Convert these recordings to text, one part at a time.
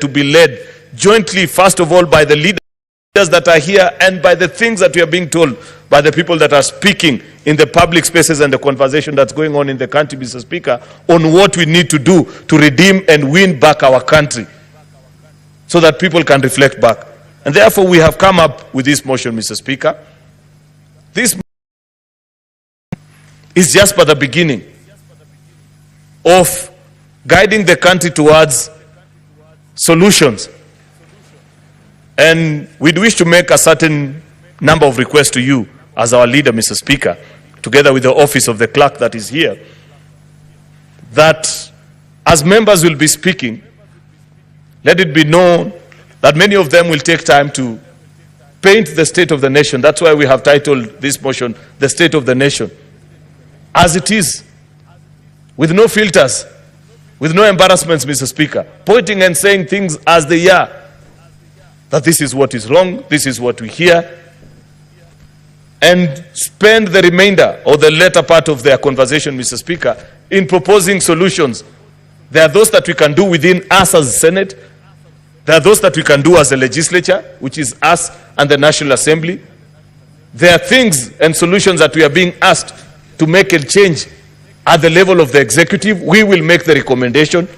to be led jointly, first of all, by the leaders that are here and by the things that we are being told by the people that are speaking in the public spaces and the conversation that's going on in the country, Mr. Speaker, on what we need to do to redeem and win back our country so that people can reflect back. And therefore, we have come up with this motion, Mr. Speaker. This is just but the beginning of guiding the country towards solutions. And we'd wish to make a certain number of requests to you as our leader, Mr. Speaker, together with the office of the clerk that is here, that as members will be speaking, let it be known that many of them will take time to paint the state of the nation. That's why we have titled this motion, The State of the Nation, as it is, with no filters, with no embarrassments, Mr. Speaker, pointing and saying things as they are, that this is what is wrong, this is what we hear, and spend the remainder or the latter part of their conversation, Mr. Speaker, in proposing solutions. There are those that we can do within us as the Senate. There are those that we can do as the legislature, which is us and the National Assembly. There are things and solutions that we are being asked to make a change at the level of the executive. We will make the recommendation.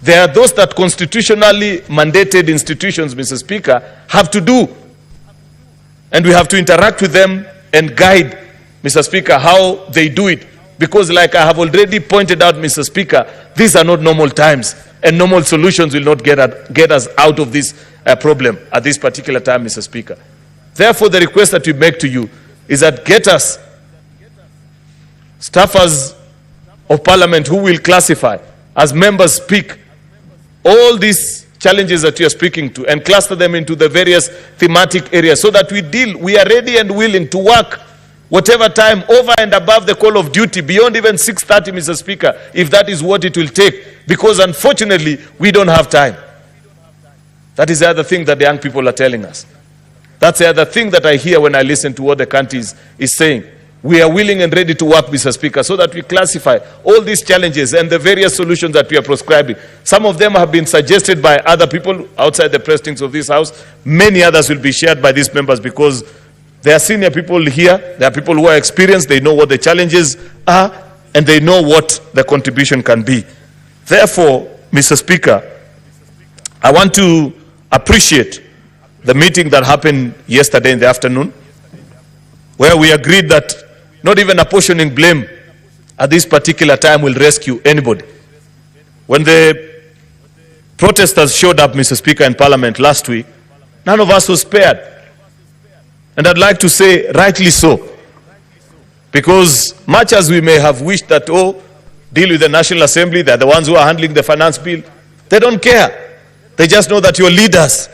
There are those that constitutionally mandated institutions, Mr. Speaker, have to do. And we have to interact with them and guide, Mr. Speaker, how they do it. Because like I have already pointed out, Mr. Speaker, these are not normal times. And normal solutions will not get us out of this problem at this particular time, Mr. Speaker. Therefore, the request that we make to you is that get us staffers of Parliament who will classify, as members speak, all these challenges that you are speaking to and cluster them into the various thematic areas so that we are ready and willing to work whatever time over and above the call of duty, beyond even 6:30, Mr. Speaker, if that is what it will take, because unfortunately, we don't have time. That is the other thing that the young people are telling us. That's the other thing that I hear when I listen to what the country is saying. We are willing and ready to work, Mr. Speaker, so that we classify all these challenges and the various solutions that we are prescribing. Some of them have been suggested by other people outside the precincts of this House. Many others will be shared by these members because there are senior people here, there are people who are experienced, they know what the challenges are, and they know what the contribution can be. Therefore, Mr. Speaker, I want to appreciate the meeting that happened yesterday in the afternoon, where we agreed that not even apportioning blame at this particular time will rescue anybody. When the protesters showed up, Mr. Speaker, in Parliament last week, none of us was spared. And I'd like to say, rightly so. Because much as we may have wished that, deal with the National Assembly, they're the ones who are handling the finance bill, they don't care. They just know that you're leaders.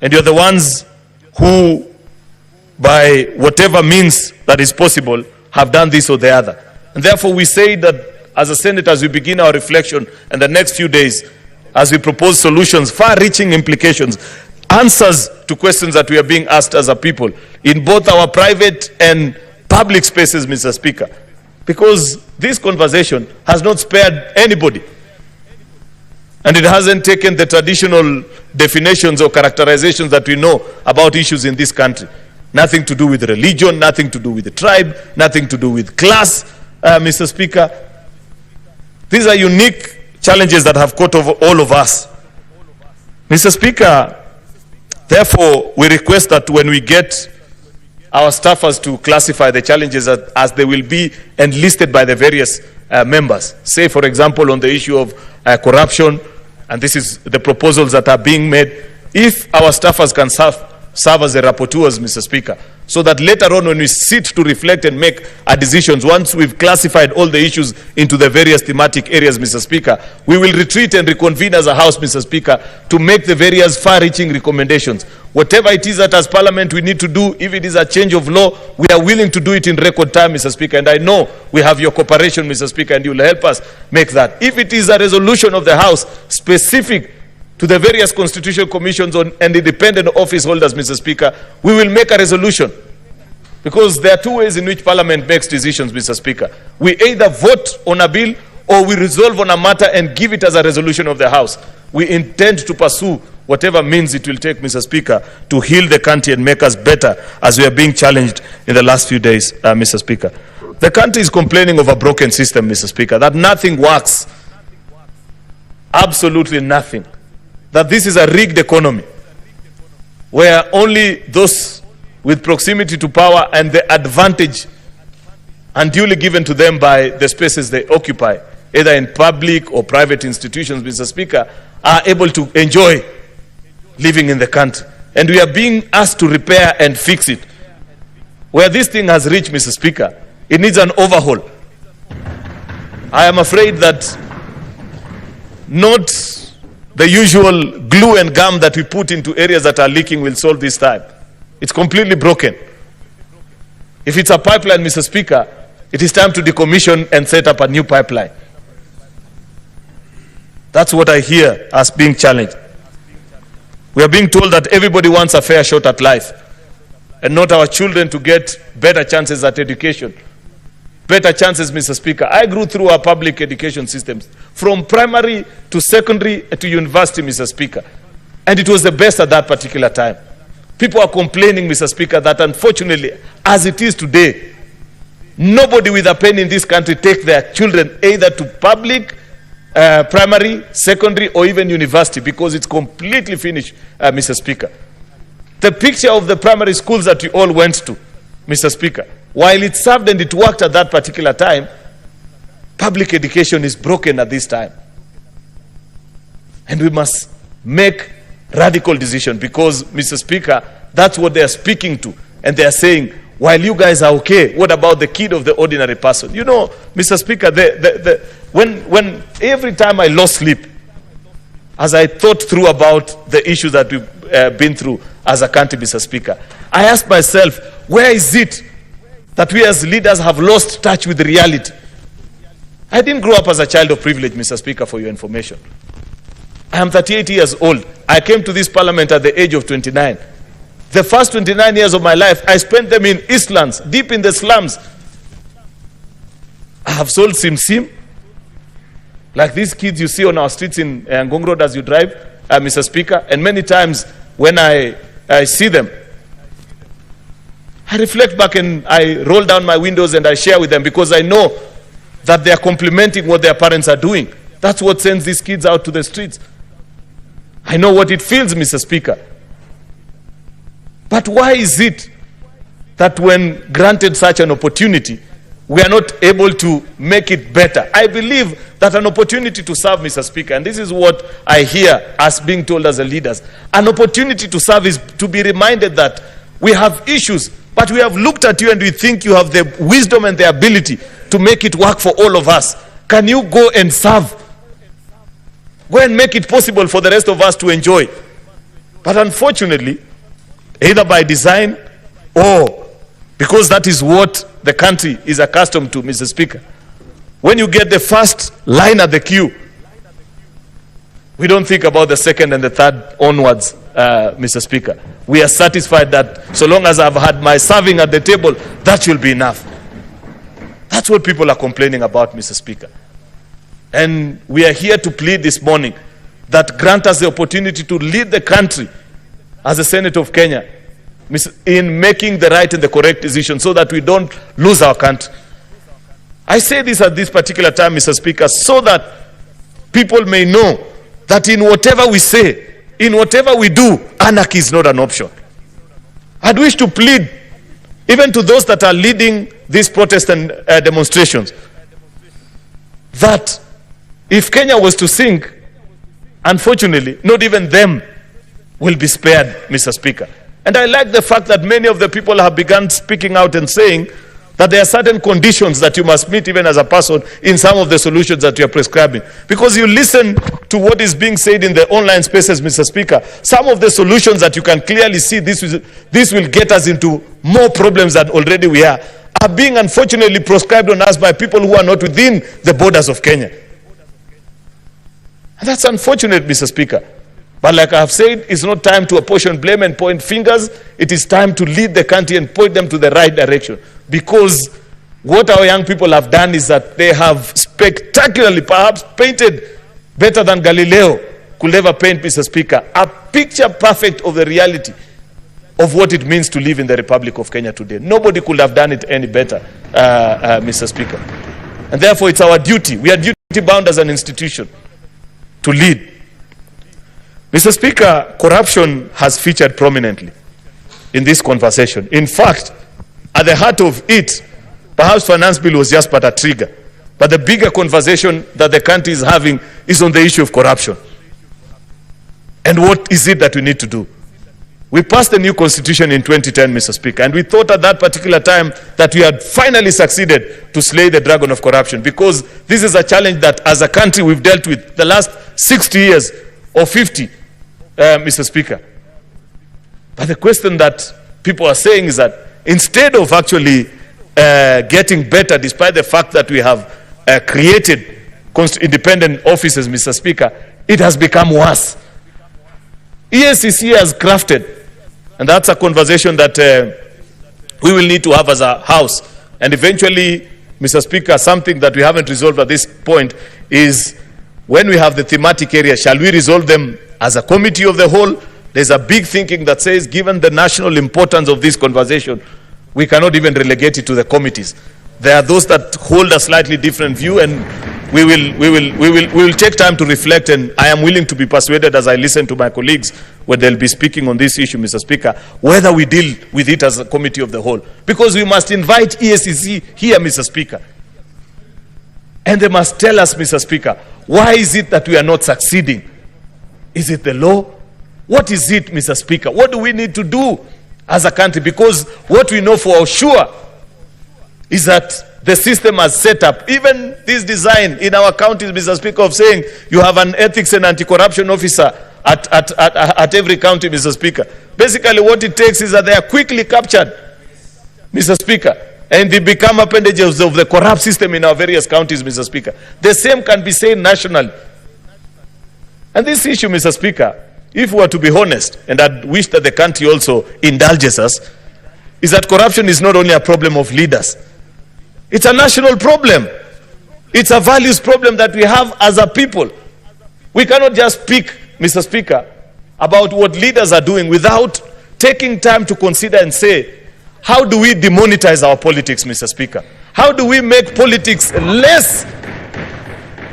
And you're the ones who, by whatever means that is possible, have done this or the other. And therefore we say that as a Senate, as we begin our reflection in the next few days, as we propose solutions, far-reaching implications, answers to questions that we are being asked as a people, in both our private and public spaces, Mr. Speaker. Because this conversation has not spared anybody. And it hasn't taken the traditional definitions or characterizations that we know about issues in this country. Nothing to do with religion, nothing to do with the tribe, nothing to do with class, Mr. Speaker. These are unique challenges that have caught over all of us. Mr. Speaker, therefore, we request that when we get our staffers to classify the challenges as they will be enlisted by the various members, say, for example, on the issue of corruption, and this is the proposals that are being made, if our staffers can serve as the rapporteurs, Mr. Speaker, so that later on when we sit to reflect and make our decisions, once we've classified all the issues into the various thematic areas, Mr. Speaker, we will retreat and reconvene as a House, Mr. Speaker, to make the various far-reaching recommendations. Whatever it is that as Parliament we need to do, if it is a change of law, we are willing to do it in record time, Mr. Speaker, and I know we have your cooperation, Mr. Speaker, and you will help us make that. If it is a resolution of the House specific to the various constitutional commissions and independent office holders, Mr. Speaker, we will make a resolution. Because there are two ways in which Parliament makes decisions, Mr. Speaker. We either vote on a bill or we resolve on a matter and give it as a resolution of the House. we intend to pursue whatever means it will take, Mr. Speaker, to heal the country and make us better as we are being challenged in the last few days, Mr. Speaker. The country is complaining of a broken system, Mr. Speaker, that nothing works. Absolutely nothing. That this is a rigged economy where only those with proximity to power and the advantage unduly given to them by the spaces they occupy, either in public or private institutions, Mr. Speaker, are able to enjoy living in the country. And we are being asked to repair and fix it. Where this thing has reached, Mr. Speaker, it needs an overhaul. I am afraid that not the usual glue and gum that we put into areas that are leaking will solve this time. It's completely broken. If it's a pipeline, Mr. Speaker, it is time to decommission and set up a new pipeline. That's what I hear as being challenged. We are being told that everybody wants a fair shot at life, and not our children to get better chances at education. Better chances, Mr. Speaker. I grew through our public education systems, from primary to secondary to university, Mr. Speaker. And it was the best at that particular time. People are complaining, Mr. Speaker, that unfortunately, as it is today, nobody with a pen in this country take their children either to public, primary, secondary, or even university, because it's completely finished, Mr. Speaker. The picture of the primary schools that we all went to, Mr. Speaker, while it served and it worked at that particular time, public education is broken at this time. And we must make radical decision, because, Mr. Speaker, that's what they are speaking to. And they are saying, while you guys are okay, what about the kid of the ordinary person? You know, Mr. Speaker, when every time I lost sleep, as I thought through about the issues that we've been through as a country, Mr. Speaker, I asked myself, where is it that we as leaders have lost touch with reality? I didn't grow up as a child of privilege, Mr. Speaker, for your information. I am 38 years old. I came to this parliament at the age of 29. The first 29 years of my life, I spent them in Eastlands, deep in the slums. I have sold sim, like these kids you see on our streets in Ngong Road as you drive, Mr. Speaker. And many times when I see them, I reflect back and I roll down my windows and I share with them, because I know that they are complementing what their parents are doing. That's what sends these kids out to the streets. I know what it feels, Mr. Speaker. But why is it that when granted such an opportunity, we are not able to make it better? I believe that an opportunity to serve, Mr. Speaker, and this is what I hear us being told as the leaders, an opportunity to serve is to be reminded that we have issues, but we have looked at you and we think you have the wisdom and the ability to make it work for all of us. Can you go and serve? Go and make it possible for the rest of us to enjoy. But unfortunately, either by design or because that is what the country is accustomed to, Mr. Speaker, when you get the first line at the queue, we don't think about the second and the third onwards, Mr. Speaker. We are satisfied that so long as I've had my serving at the table, that will be enough. That's what people are complaining about, Mr. Speaker. And we are here to plead this morning that grant us the opportunity to lead the country as the Senate of Kenya in making the right and the correct decision, so that we don't lose our country. I say this at this particular time, Mr. Speaker, so that people may know that in whatever we say, in whatever we do, anarchy is not an option. I'd wish to plead even to those that are leading these protests and demonstrations, that if Kenya was to sink, unfortunately, not even them will be spared, Mr. Speaker. And I like the fact that many of the people have begun speaking out and saying that there are certain conditions that you must meet even as a person in some of the solutions that you are prescribing. Because you listen to what is being said in the online spaces, Mr. Speaker, some of the solutions that you can clearly see this will get us into more problems than already we are being unfortunately prescribed on us by people who are not within the borders of Kenya. And that's unfortunate, Mr. Speaker. But like I have said, it's not time to apportion blame and point fingers. It is time to lead the country and point them to the right direction. Because what our young people have done is that they have spectacularly, perhaps painted better than Galileo, could ever paint, Mr. Speaker, a picture perfect of the reality of what it means to live in the Republic of Kenya today. Nobody could have done it any better, Mr. Speaker. And therefore, it's our duty. We are duty-bound as an institution to lead. Mr. Speaker, corruption has featured prominently in this conversation. In fact, at the heart of it, perhaps finance bill was just but a trigger. But the bigger conversation that the country is having is on the issue of corruption. And what is it that we need to do? We passed a new constitution in 2010, Mr. Speaker, and we thought at that particular time that we had finally succeeded to slay the dragon of corruption, because this is a challenge that as a country we've dealt with the last 60 years or 50, Mr. Speaker. But the question that people are saying is that instead of actually getting better, despite the fact that we have created independent offices, Mr. Speaker, it has become worse. EACC has crafted, and that's a conversation that we will need to have as a House. And eventually, Mr. Speaker, something that we haven't resolved at this point is when we have the thematic areas, shall we resolve them as a committee of the whole? There's a big thinking that says, given the national importance of this conversation, we cannot even relegate it to the committees. There are those that hold a slightly different view, and we will take time to reflect, and I am willing to be persuaded as I listen to my colleagues when they'll be speaking on this issue, Mr. Speaker, whether we deal with it as a committee of the whole. Because we must invite EACC here, Mr. Speaker. And they must tell us, Mr. Speaker, why is it that we are not succeeding? Is it the law? What is it, Mr. Speaker? What do we need to do as a country? Because what we know for sure is that the system has set up, even this design in our counties, Mr. Speaker, of saying you have an ethics and anti-corruption officer at every county, Mr. Speaker. Basically what it takes is that they are quickly captured, Mr. Speaker, and they become appendages of the corrupt system in our various counties, Mr. Speaker. The same can be said nationally. And this issue, Mr. Speaker, if we were to be honest, and I wish that the country also indulges us, is that corruption is not only a problem of leaders. It's a national problem. It's a values problem that we have as a people. We cannot just speak, Mr. Speaker, about what leaders are doing without taking time to consider and say, how do we demonetize our politics, Mr. Speaker? How do we make politics less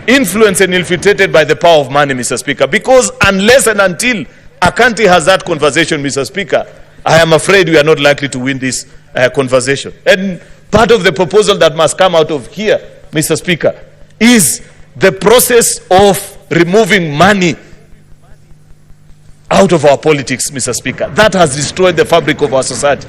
influenced and infiltrated by the power of money, Mr. Speaker? Because unless and until a country has that conversation, Mr. Speaker, I am afraid we are not likely to win this conversation. And part of the proposal that must come out of here, Mr. Speaker, is the process of removing money out of our politics, Mr. Speaker. That has destroyed the fabric of our society.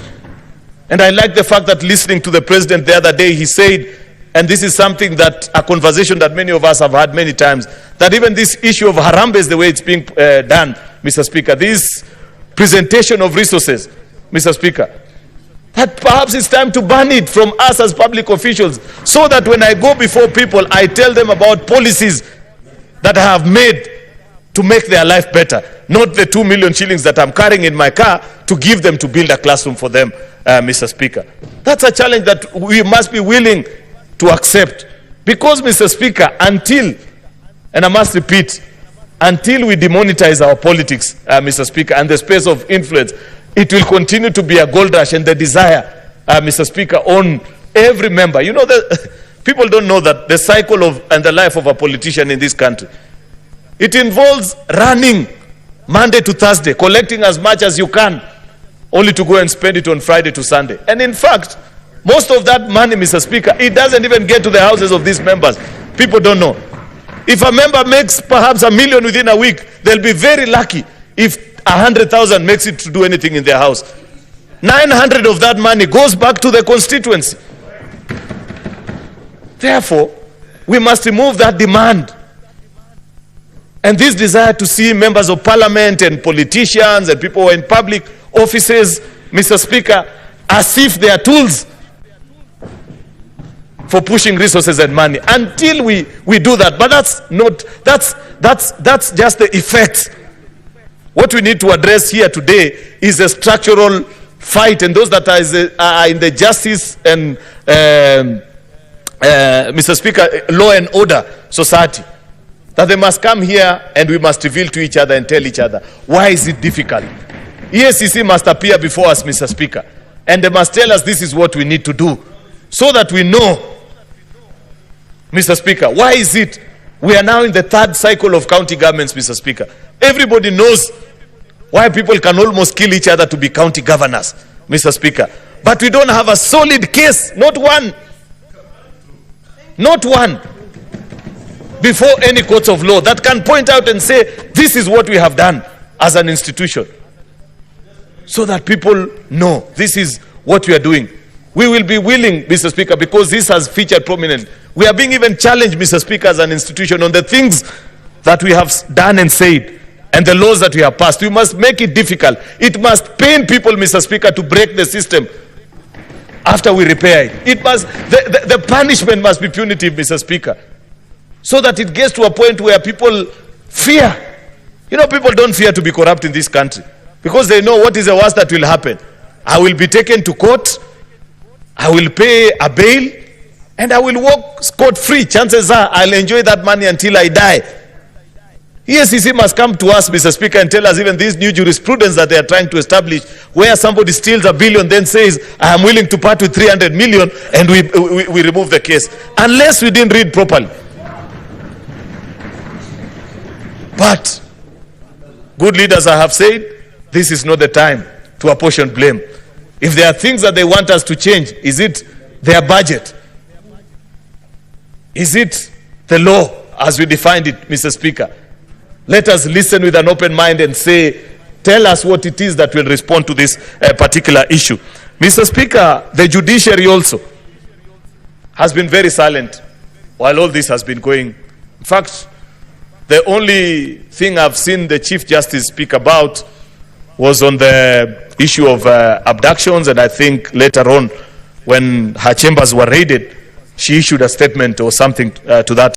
And I like the fact that listening to the president the other day, he said, and this is something that, a conversation that many of us have had many times, that even this issue of Harambee is the way it's being done, Mr. Speaker. This presentation of resources, Mr. Speaker, that perhaps it's time to ban it from us as public officials, so that when I go before people, I tell them about policies that I have made to make their life better, not the 2 million shillings that I'm carrying in my car to give them to build a classroom for them, Mr. Speaker. That's a challenge that we must be willing to accept. Because, Mr. Speaker, until, and I must repeat, until we demonetize our politics, Mr. Speaker, and the space of influence, it will continue to be a gold rush and the desire, Mr. Speaker, on every member. You know, people don't know that the cycle of and the life of a politician in this country, it involves running Monday to Thursday, collecting as much as you can, only to go and spend it on Friday to Sunday. And in fact, most of that money, Mr. Speaker, it doesn't even get to the houses of these members. People don't know. If a member makes perhaps $1 million within a week, they'll be very lucky if 100,000 makes it to do anything in their house. 900 of that money goes back to the constituency. Therefore, we must remove that demand and this desire to see members of parliament and politicians and people who are in public offices, Mr. Speaker, as if they are tools for pushing resources and money. Until we do that, but that's just the effects. What we need to address here today is a structural fight, and those that are in the justice and Mr. Speaker, law and order society, that they must come here and we must reveal to each other and tell each other, why is it difficult? EACC must appear before us, Mr. Speaker, and they must tell us this is what we need to do, so that we know, Mr. Speaker, why is it we are now in the third cycle of county governments, Mr. Speaker. Everybody knows why people can almost kill each other to be county governors, Mr. Speaker. But we don't have a solid case, not one, before any courts of law that can point out and say, this is what we have done as an institution, so that people know this is what we are doing. We will be willing, Mr. Speaker, because this has featured prominent. We are being even challenged, Mr. Speaker, as an institution on the things that we have done and said and the laws that we have passed. We must make it difficult. It must pain people, Mr. Speaker, to break the system after we repair it. It must, the punishment must be punitive, Mr. Speaker, so that it gets to a point where people fear. You know, people don't fear to be corrupt in this country because they know what is the worst that will happen. I will be taken to court, I will pay a bail, and I will walk scot-free. Chances are I'll enjoy that money until I die. EACC must come to us, Mr. Speaker, and tell us even this new jurisprudence that they are trying to establish, where somebody steals $1 billion, then says, I am willing to part with 300 million, and we remove the case. Unless we didn't read properly. But good leaders have said, this is not the time to apportion blame. If there are things that they want us to change, is it their budget? Is it the law as we defined it, Mr. Speaker? Let us listen with an open mind and say, tell us what it is that will respond to this particular issue. Mr. Speaker, the judiciary also has been very silent while all this has been going. In fact, the only thing I've seen the Chief Justice speak about was on the issue of abductions, and I think later on when her chambers were raided, she issued a statement or something to that